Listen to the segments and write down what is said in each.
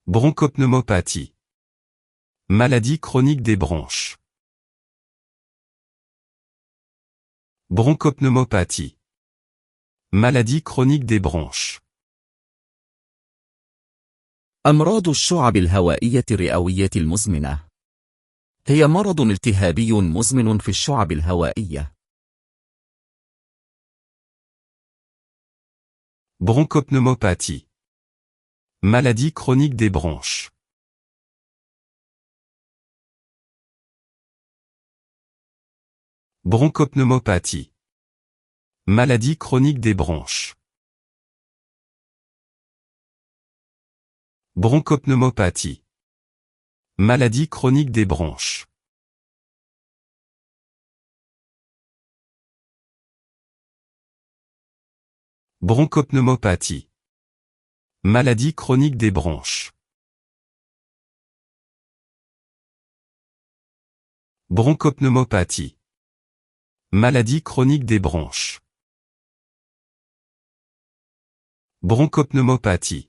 Bronchopneumopathie. Maladie chronique des bronches. Bronchopneumopathie. Maladie chronique des bronches. أمراض الشعب الهوائية الرئوية المزمنة هي مرض التهابي مزمن في الشعب الهوائية. Bronchopneumopathie. Maladie chronique des bronches. Bronchopneumopathie. Maladie chronique des bronches. Bronchopneumopathie. Maladie chronique des bronches. Bronchopneumopathie. Maladie chronique des bronches. Bronchopneumopathie. Maladie chronique des bronches. Bronchopneumopathie.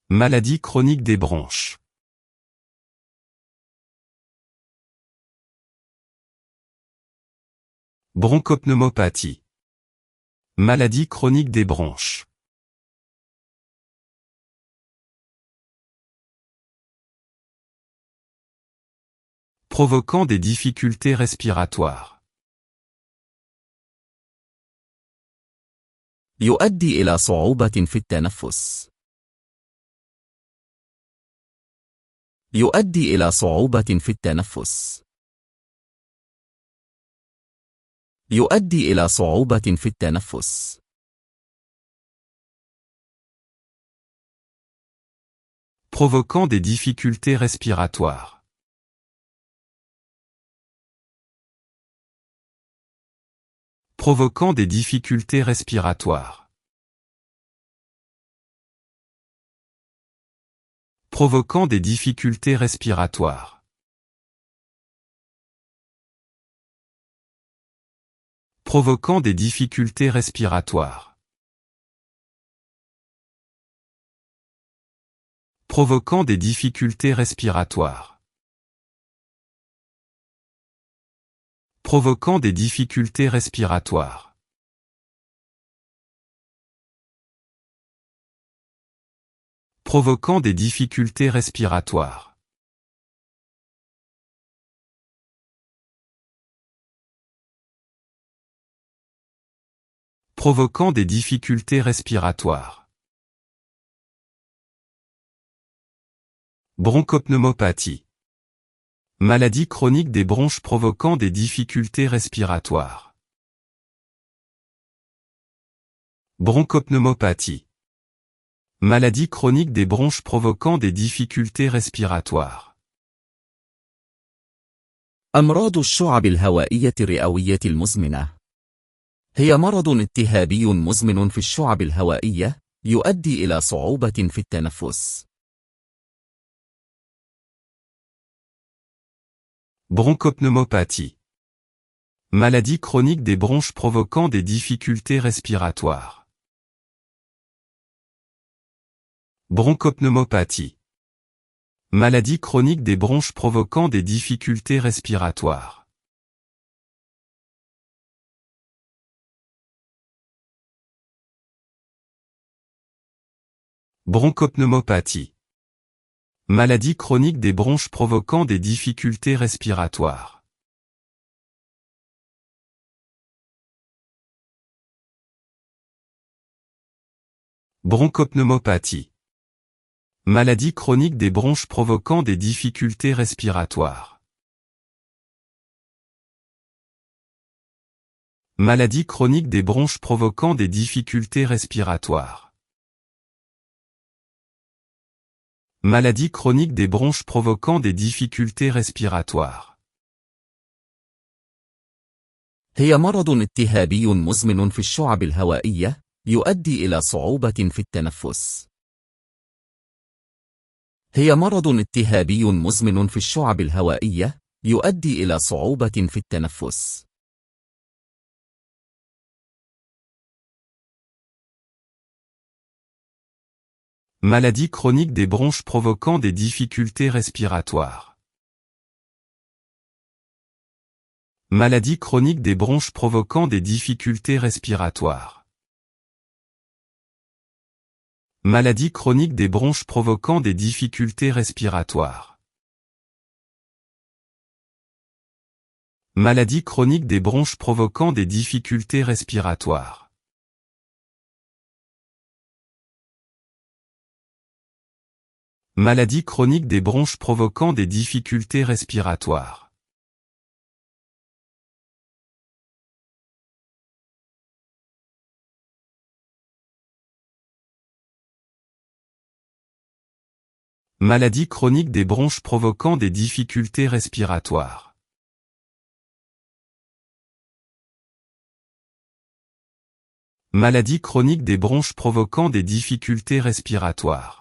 Maladie chronique des bronches. Bronchopneumopathie. Maladie chronique des bronches. Provoquant des difficultés respiratoires. يؤدي إلى صعوبة في التنفس. يؤدي إلى صعوبة في التنفس. يؤدي إلى صعوبة في التنفس. Provoquant des difficultés respiratoires. Provoquant des difficultés respiratoires. Provoquant des difficultés respiratoires. Provoquant des difficultés respiratoires. Provoquant des difficultés respiratoires. Provoquant des difficultés respiratoires. Provoquant des difficultés respiratoires. Provoquant des difficultés respiratoires. Bronchopneumopathie. Maladie chronique des bronches provoquant des difficultés respiratoires. Bronchopneumopathie. Maladie chronique des bronches provoquant des difficultés respiratoires. أمراض الشعب الهوائية الرئوية المزمنة هي مرض التهابي مزمن في الشعب الهوائية يؤدي إلى صعوبة في التنفس. Bronchopneumopathie. Maladie chronique des bronches provoquant des difficultés respiratoires. Bronchopneumopathie. Maladie chronique des bronches provoquant des difficultés respiratoires. Bronchopneumopathie. Maladie chronique des bronches provoquant des difficultés respiratoires. Bronchopneumopathie. Maladie chronique des bronches provoquant des difficultés respiratoires. Maladie chronique des bronches provoquant des difficultés respiratoires. Maladie chronique des bronches provoquant des difficultés respiratoires. هي مرض التهابي مزمن في الشعب الهوائية يؤدي إلى صعوبة في التنفس. هي مرض التهابي مزمن في الشعب الهوائية يؤدي إلى صعوبة في التنفس. Maladie chronique des bronches provoquant des difficultés respiratoires. Maladie chronique des bronches provoquant des difficultés respiratoires. Maladie chronique des bronches provoquant des difficultés respiratoires. Maladie chronique des bronches provoquant des difficultés respiratoires. Maladie chronique des bronches provoquant des difficultés respiratoires. Maladie chronique des bronches provoquant des difficultés respiratoires. Maladie chronique des bronches provoquant des difficultés respiratoires.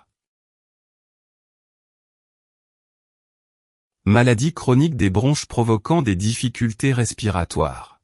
Maladie chronique des bronches provoquant des difficultés respiratoires.